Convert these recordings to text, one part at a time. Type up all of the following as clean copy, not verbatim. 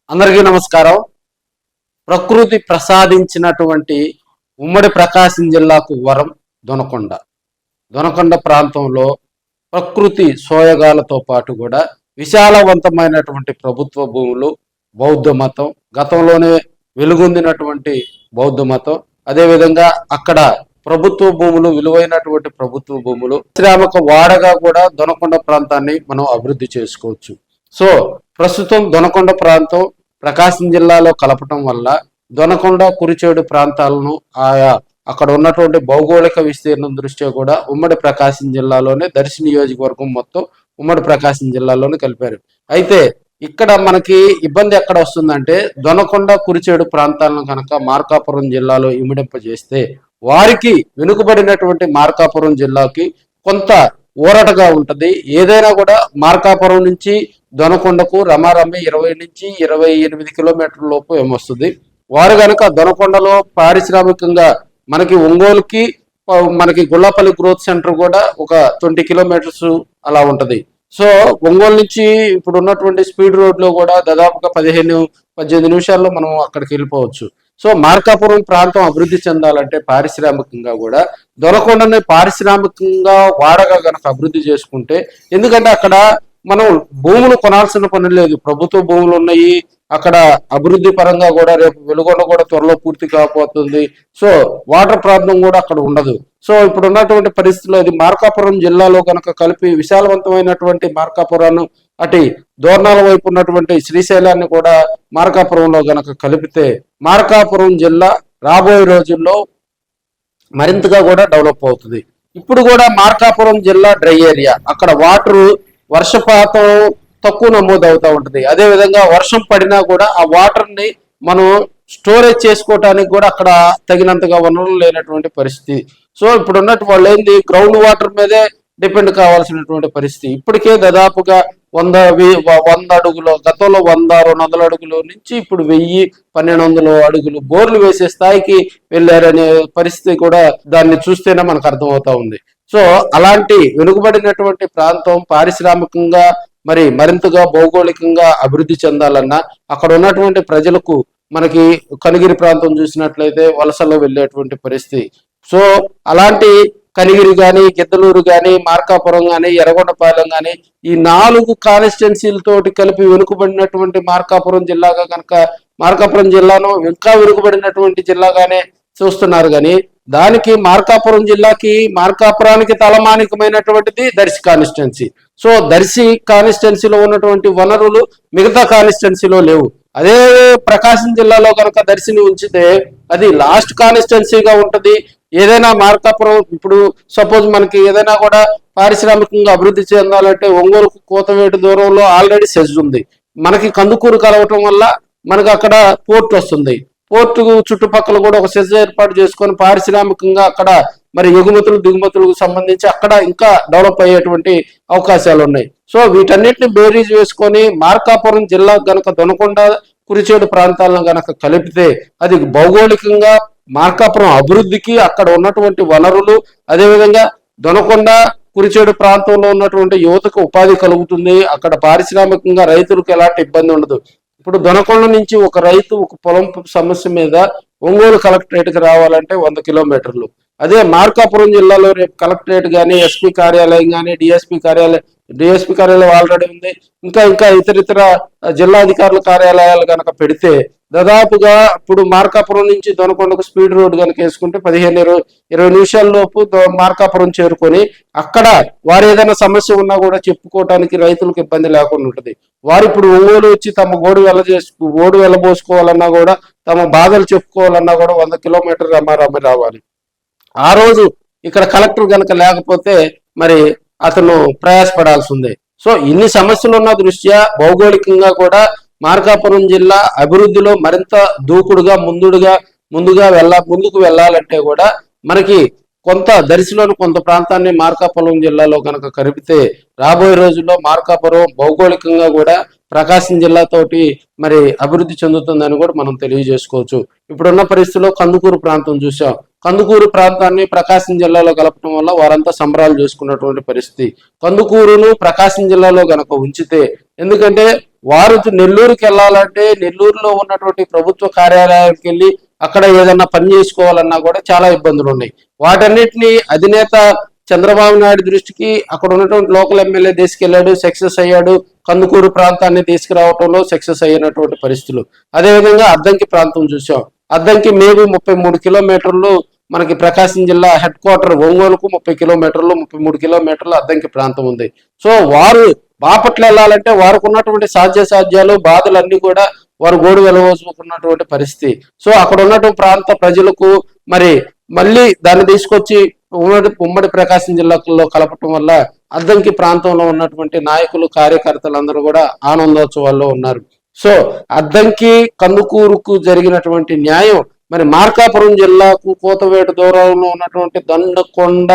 అందరికీ నమస్కారం. ప్రకృతి ప్రసాదించినటువంటి ఉమ్మడి ప్రకాశం జిల్లాకు వరం దొనకొండ. దొనకొండ ప్రాంతంలో ప్రకృతి సోయగాలతో పాటు కూడా విశాలవంతమైనటువంటి ప్రభుత్వ భూములు, బౌద్ధ మతం, గతంలోనే వెలుగొందినటువంటి బౌద్ధ మతం, అదేవిధంగా అక్కడ ప్రభుత్వ భూములు, విలువైనటువంటి ప్రభుత్వ భూములు, శ్రామిక వాడగా కూడా దొనకొండ ప్రాంతాన్ని మనం అభివృద్ధి చేసుకోవచ్చు. సో ప్రస్తుతం దొనకొండ ప్రాంతం ప్రకాశం జిల్లాలో కలపటం వల్ల దొనకొండ, కురిచేడు ప్రాంతాలను ఆయా అక్కడ ఉన్నటువంటి భౌగోళిక విస్తీర్ణం దృష్ట్యా కూడా ఉమ్మడి ప్రకాశం జిల్లాలోనే దర్శి నియోజకవర్గం మొత్తం ఉమ్మడి ప్రకాశం జిల్లాలోనే కలిపారు. అయితే ఇక్కడ మనకి ఇబ్బంది ఎక్కడ వస్తుందంటే, దొనకొండ, కురిచేడు ప్రాంతాలను కనుక మార్కాపురం జిల్లాలో ఇమిడింపజేస్తే వారికి వెనుకబడినటువంటి మార్కాపురం జిల్లాకి కొంత ఊరటగా ఉంటది. ఏదైనా కూడా మార్కాపురం నుంచి దొనకొండకు రమారమ్మి 20 నుంచి 28 కిలోమీటర్ల లోపు ఏమొస్తుంది. వారు కనుక దొనకొండలో పారిశ్రామికంగా మనకి ఒంగోలుకి మనకి గుళ్ళపల్లి గ్రోత్ సెంటర్ కూడా ఒక 20 కిలోమీటర్స్ అలా ఉంటది. సో ఒంగోలు నుంచి ఇప్పుడు ఉన్నటువంటి స్పీడ్ రోడ్ లో కూడా దాదాపుగా 15-18 నిమిషాల్లో మనం అక్కడికి వెళ్ళిపోవచ్చు. సో మార్కాపురం ప్రాంతం అభివృద్ధి చెందాలంటే పారిశ్రామికంగా కూడా దొనకొండని పారిశ్రామికంగా వాడగా కనుక అభివృద్ధి చేసుకుంటే, ఎందుకంటే అక్కడ మనం భూములు కొనాల్సిన పని లేదు, ప్రభుత్వ భూములు ఉన్నాయి అక్కడ. అభివృద్ధి పరంగా కూడా రేపు వెలుగొండ కూడా త్వరలో పూర్తి కాబోతుంది. సో వాటర్ ప్రాబ్లం కూడా అక్కడ ఉండదు. సో ఇప్పుడు ఉన్నటువంటి పరిస్థితుల్లో ఇది మార్కాపురం జిల్లాలో కనుక కలిపి విశాలవంతమైనటువంటి మార్కాపురాన్ని అటు దోర్నాల వైపు ఉన్నటువంటి శ్రీశైలాన్ని కూడా మార్కాపురంలో గనక కలిపితే మార్కాపురం జిల్లా రాబోయే రోజుల్లో మరింతగా కూడా డెవలప్ అవుతుంది. ఇప్పుడు కూడా మార్కాపురం జిల్లా డ్రై ఏరియా, అక్కడ వాటర్ వర్షపాతం తక్కువ నమోదు అవుతూ ఉంటుంది. అదే విధంగా వర్షం పడినా కూడా ఆ వాటర్ ని మనం స్టోరేజ్ చేసుకోవటానికి కూడా అక్కడ తగినంతగా వనరులు లేనటువంటి పరిస్థితి. సో ఇప్పుడు ఉన్నట్టు వాళ్ళు ఏంది, గ్రౌండ్ వాటర్ మీదే డిపెండ్ కావాల్సినటువంటి పరిస్థితి. ఇప్పటికే దాదాపుగా 100 అడుగులు, గతంలో 100-200 అడుగుల నుంచి ఇప్పుడు 1000-1200 అడుగులు బోర్లు వేసే స్థాయికి వెళ్ళారనే పరిస్థితి కూడా దాన్ని చూస్తేనే మనకు అర్థమవుతా ఉంది. సో అలాంటి వెనుకబడినటువంటి ప్రాంతం పారిశ్రామికంగా మరి మరింతగా భౌగోళికంగా అభివృద్ధి చెందాలన్నా అక్కడ ఉన్నటువంటి ప్రజలకు, మనకి కనిగిరి ప్రాంతం చూసినట్లయితే వలసలో వెళ్ళేటువంటి పరిస్థితి. సో అలాంటి కనిగిరి కానీ, గిద్దలూరు కానీ, మార్కాపురం కానీ, ఎర్రగొండపాలెం కానీ, ఈ 4 కాన్స్టిట్యున్సీలతోటి కలిపి వెనుకబడినటువంటి మార్కాపురం జిల్లాగా కనుక మార్కాపురం జిల్లాను ఇంకా వెనుకబడినటువంటి జిల్లాగానే చూస్తున్నారు. కానీ దానికి మార్కాపురం జిల్లాకి, మార్కాపురానికి తలమానికమైనటువంటిది దర్శి కాన్స్టిట్యున్సీ. సో దర్శి కాన్స్టిట్యున్సీలో ఉన్నటువంటి వనరులు మిగతా కాన్స్టిట్యున్సీలో లేవు. అదే ప్రకాశం జిల్లాలో కనుక దర్శిని ఉంచితే అది లాస్ట్ కాన్స్టిట్యున్సీగా ఉంటది. ఏదైనా మార్కాపురం ఇప్పుడు సపోజ్ మనకి ఏదైనా కూడా పారిశ్రామికంగా అభివృద్ధి చెందాలంటే ఒంగోలుకు కోతవేటు దూరంలో ఆల్రెడీ సెజ్ ఉంది. మనకి కందుకూరు కలవటం వల్ల మనకు అక్కడ పోర్ట్ వస్తుంది. పోర్టు చుట్టుపక్కల కూడా ఒక సెజ్ ఏర్పాటు చేసుకొని పారిశ్రామికంగా అక్కడ మరి ఎగుమతులు దిగుమతులకు సంబంధించి అక్కడ ఇంకా డెవలప్ అయ్యేటువంటి అవకాశాలు ఉన్నాయి. సో వీటన్నిటిని బేరీజ్ వేసుకొని మార్కాపురం జిల్లా గనక దొనకొండ, కురిచేడు ప్రాంతాలను గనక కలిపితే అది భౌగోళికంగా మార్కాపురం అభివృద్ధికి, అక్కడ ఉన్నటువంటి వనరులు, అదేవిధంగా దొనకొండ, కురిచేడు ప్రాంతంలో ఉన్నటువంటి యువతకు ఉపాధి కలుగుతుంది. అక్కడ పారిశ్రామికంగా రైతులకు ఎలాంటి ఇబ్బంది ఉండదు. ఇప్పుడు దొనకొండ నుంచి ఒక రైతు ఒక పొలం సమస్య మీద ఒంగోలు కలెక్టరేట్కి రావాలంటే 100 కిలోమీటర్లు. అదే మార్కాపురం జిల్లాలో రేపు కలెక్టరేట్ కానీ, ఎస్పీ కార్యాలయం కానీ, డిఎస్పీ కార్యాలయం ఆల్రెడీ ఉంది, ఇంకా ఇతరితర జిల్లాధికారుల కార్యాలయాలు కనుక పెడితే దాదాపుగా ఇప్పుడు మార్కాపురం నుంచి దొనకొండకు స్పీడ్ రోడ్ కనుక వేసుకుంటే 15-20 నిమిషాల లోపు మార్కాపురం చేరుకొని అక్కడ వారు ఏదైనా సమస్య ఉన్నా కూడా చెప్పుకోవటానికి రైతులకు ఇబ్బంది లేకుండా ఉంటుంది. వారు ఇప్పుడు ఒంగోలు వచ్చి తమ ఓడు వెళ్ళబోసుకోవాలన్నా కూడా, తమ బాధలు చెప్పుకోవాలన్నా కూడా 100 కిలోమీటర్ రమ్మి రావాలి. ఆ రోజు ఇక్కడ కలెక్టర్ కనుక లేకపోతే మరి అతను ప్రయాసపడాల్సి ఉంది. సో ఇన్ని సమస్యలు ఉన్న దృష్ట్యా భౌగోళికంగా కూడా మార్కాపురం జిల్లా అభివృద్ధిలో మరింత దూకుడుగా ముందుకు వెళ్ళాలంటే కూడా మనకి కొంత దర్శిలోని కొంత ప్రాంతాన్ని మార్కాపురం జిల్లాలో కనుక కలిపితే రాబోయే రోజుల్లో మార్కాపురం భౌగోళికంగా కూడా ప్రకాశం జిల్లాతోటి మరి అభివృద్ధి చెందుతుందని కూడా మనం తెలియజేసుకోవచ్చు. ఇప్పుడున్న పరిస్థితుల్లో కందుకూరు ప్రాంతం చూసాం. కందుకూరు ప్రాంతాన్ని ప్రకాశం జిల్లాలో కలపడం వల్ల వారంతా సంబరాలు చేసుకున్నటువంటి పరిస్థితి. కందుకూరును ప్రకాశం జిల్లాలో గనక ఉంచితే, ఎందుకంటే వారు నెల్లూరుకి వెళ్ళాలంటే నెల్లూరులో ఉన్నటువంటి ప్రభుత్వ కార్యాలయాలకు వెళ్ళి అక్కడ ఏదన్నా పని చేసుకోవాలన్నా కూడా చాలా ఇబ్బందులు ఉన్నాయి. వాటన్నిటిని అధినేత చంద్రబాబు నాయుడు దృష్టికి అక్కడ ఉన్నటువంటి లోకల్ ఎమ్మెల్యే తీసుకెళ్లాడు, సక్సెస్ అయ్యాడు. కందుకూరు ప్రాంతాన్ని తీసుకురావడంలో సక్సెస్ అయినటువంటి పరిస్థితులు. అదేవిధంగా అద్దంకి ప్రాంతం చూసాం. అద్దంకి మేబీ 33 కిలోమీటర్లు మనకి ప్రకాశం జిల్లా హెడ్ క్వార్టర్ ఒంగోలుకు 30 కిలోమీటర్లు 33 కిలోమీటర్లు అద్దంకి ప్రాంతం ఉంది. సో వారు బాపట్ల వెళ్ళాలంటే వారికి ఉన్నటువంటి సాధ్యాలు బాధలన్నీ కూడా వారు గోడు వెలవసుకున్నటువంటి పరిస్థితి. సో అక్కడ ఉన్నటువంటి ప్రాంత ప్రజలకు మరి మళ్ళీ దాన్ని తీసుకొచ్చి ఉమ్మడి ప్రకాశం జిల్లాలో కలపటం వల్ల అద్దంకి ప్రాంతంలో ఉన్నటువంటి నాయకులు కార్యకర్తలు అందరూ కూడా ఆనందోత్సవాల్లో ఉన్నారు. సో అద్దంకి కందుకూరుకు జరిగినటువంటి న్యాయం మరి మార్కాపురం జిల్లాకు కోతవేటు దూరంలో ఉన్నటువంటి దండకొండ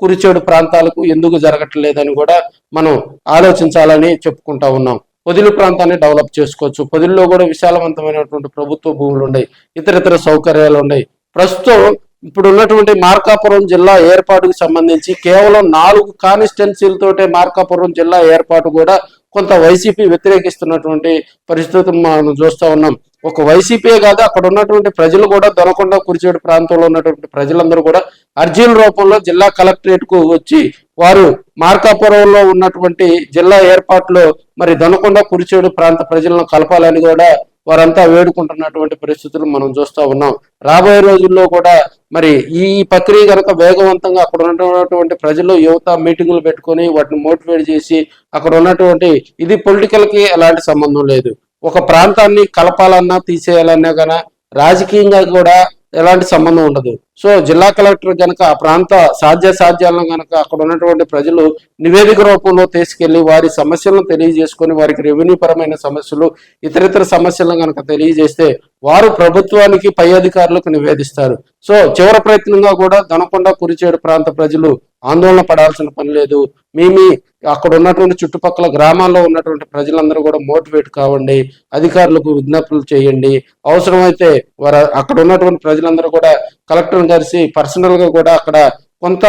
కురిచేడు ప్రాంతాలకు ఎందుకు జరగట్లేదని కూడా మనం ఆలోచించాలని చెప్పుకుంటా ఉన్నాం. పొదిలి ప్రాంతాన్ని డెవలప్ చేసుకోవచ్చు. పొదిలిలో కూడా విశాలవంతమైనటువంటి ప్రభుత్వ భూములు ఉన్నాయి, ఇతర సౌకర్యాలు ఉన్నాయి. ప్రస్తుతం ఇప్పుడు ఉన్నటువంటి మార్కాపురం జిల్లా ఏర్పాటుకు సంబంధించి కేవలం 4 కాన్స్టిట్యున్సీలతోటే మార్కాపురం జిల్లా ఏర్పాటు కూడా కొంత వైసీపీ వ్యతిరేకిస్తున్నటువంటి పరిస్థితులు మనం చూస్తూ ఉన్నాం. ఒక వైసీపీ కాదు, అక్కడ ఉన్నటువంటి ప్రజలు కూడా దొనకొండ కురిచేడు ప్రాంతంలో ఉన్నటువంటి ప్రజలందరూ కూడా అర్జీల రూపంలో జిల్లా కలెక్టరేట్ కు వచ్చి వారు మార్కాపురంలో ఉన్నటువంటి జిల్లా ఏర్పాటులో మరి దొనకొండ కురిచేడు ప్రాంత ప్రజలను కలపాలని కూడా వారంతా వేడుకుంటున్నటువంటి పరిస్థితులు మనం చూస్తూ ఉన్నాం. రాబోయే రోజుల్లో కూడా మరి ఈ ప్రక్రియ కనుక వేగవంతంగా అక్కడ ఉన్నటువంటి ప్రజలు యువత మీటింగులు పెట్టుకొని వాటిని మోటివేట్ చేసి అక్కడ ఉన్నటువంటి ఇది పొలిటికల్ కి ఎలాంటి సంబంధం లేదు. ఒక ప్రాంతాన్ని కలపాలన్నా తీసేయాలన్నా గానా రాజకీయంగా కూడా ఎలాంటి సంబంధం ఉండదు. సో జిల్లా కలెక్టర్ కనుక ఆ ప్రాంత సాధ్యాలను కనుక అక్కడ ఉన్నటువంటి ప్రజలు నివేదిక రూపంలో తీసుకెళ్లి వారి సమస్యలను తెలియజేసుకొని వారికి రెవెన్యూ పరమైన సమస్యలు ఇతరితర సమస్యలను కనుక తెలియజేస్తే వారు ప్రభుత్వానికి పై అధికారులకు నివేదిస్తారు. సో చివరి ప్రయత్నంగా కూడా దొనకొండ కురిచేడు ప్రాంత ప్రజలు ఆందోళన పడాల్సిన పని లేదు. మీ అక్కడ ఉన్నటువంటి చుట్టుపక్కల గ్రామాల్లో ఉన్నటువంటి ప్రజలందరూ కూడా మోటివేట్ కావండి, అధికారులకు విజ్ఞప్తులు చేయండి. అవసరమైతే వారు అక్కడ ఉన్నటువంటి ప్రజలందరూ కూడా కలెక్టర్ కలిసి పర్సనల్ గా కూడా అక్కడ కొంత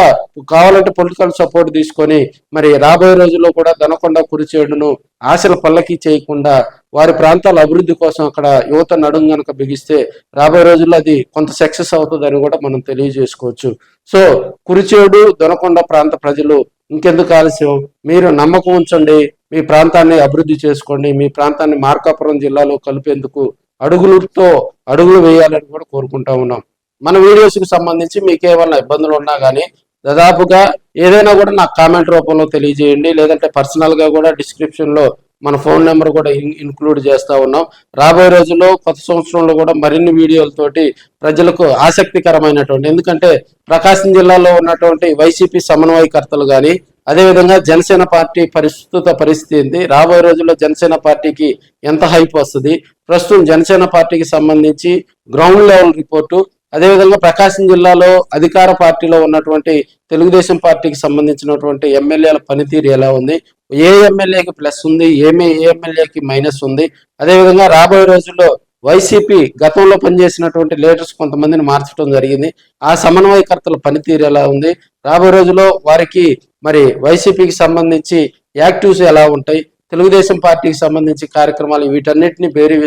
కావాలంటే పొలిటికల్ సపోర్ట్ తీసుకొని మరి రాబోయే రోజుల్లో కూడా దొనకొండ కురిచేడును ఆశల పల్లకి చేయకుండా వారి ప్రాంతాల అభివృద్ధి కోసం అక్కడ యువత నడుం గనక బిగిస్తే రాబోయే రోజుల్లో అది కొంత సక్సెస్ అవుతుందని కూడా మనం తెలియజేసుకోవచ్చు. సో కురిచేడు దొనకొండ ప్రాంత ప్రజలు ఇంకెందుకు ఆలస్యం, మీరు నమ్మకం ఉంచండి, మీ ప్రాంతాన్ని అభివృద్ధి చేసుకోండి, మీ ప్రాంతాన్ని మార్కాపురం జిల్లాలో కలిపేందుకు అడుగులు వేయాలని కూడా కోరుకుంటా ఉన్నాం. మన వీడియోస్కి సంబంధించి మీకు ఏమైనా ఇబ్బందులు ఉన్నా కానీ దాదాపుగా ఏదైనా కూడా నాకు కామెంట్ రూపంలో తెలియజేయండి, లేదంటే పర్సనల్గా కూడా డిస్క్రిప్షన్లో మన ఫోన్ నెంబర్ కూడా ఇన్క్లూడ్ చేస్తూ ఉన్నాం. రాబోయే రోజుల్లో కొత్త సంవత్సరంలో కూడా మరిన్ని వీడియోలతోటి ప్రజలకు ఆసక్తికరమైనటువంటి, ఎందుకంటే ప్రకాశం జిల్లాలో ఉన్నటువంటి వైసీపీ సమన్వయకర్తలు కానీ అదేవిధంగా జనసేన పార్టీ పరిస్థితి ఏంటి, రాబోయే రోజుల్లో జనసేన పార్టీకి ఎంత హైప్ వస్తుంది, ప్రస్తుతం జనసేన పార్టీకి సంబంధించి గ్రౌండ్ లెవెల్ రిపోర్టు, అదేవిధంగా ప్రకాశం జిల్లాలో అధికార పార్టీలో ఉన్నటువంటి తెలుగుదేశం పార్టీకి సంబంధించినటువంటి ఎమ్మెల్యేల పనితీరు ఎలా ఉంది, ఏ ఎమ్మెల్యేకి ప్లస్ ఉంది, ఏ ఎమ్మెల్యేకి మైనస్ ఉంది, అదేవిధంగా రాబోయే రోజుల్లో వైసీపీ గతంలో పనిచేసినటువంటి లీడర్స్ కొంతమందిని మార్చడం జరిగింది, ఆ సమన్వయకర్తల పనితీరు ఎలా ఉంది, రాబోయే రోజుల్లో వారికి మరి వైసీపీకి సంబంధించి యాక్టివ్స్ ఎలా ఉంటాయి, తెలుగుదేశం పార్టీకి సంబంధించి కార్యక్రమాలు, వీటన్నిటిని బేరీ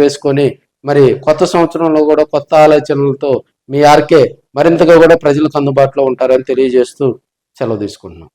వేసుకొని మరి కొత్త సంవత్సరంలో కూడా కొత్త ఆలోచనలతో మీ ఆర్కే మరింతగా కూడా ప్రజలకు అందుబాటులో ఉంటారని తెలియజేస్తూ సెలవు తీసుకుంటున్నాం.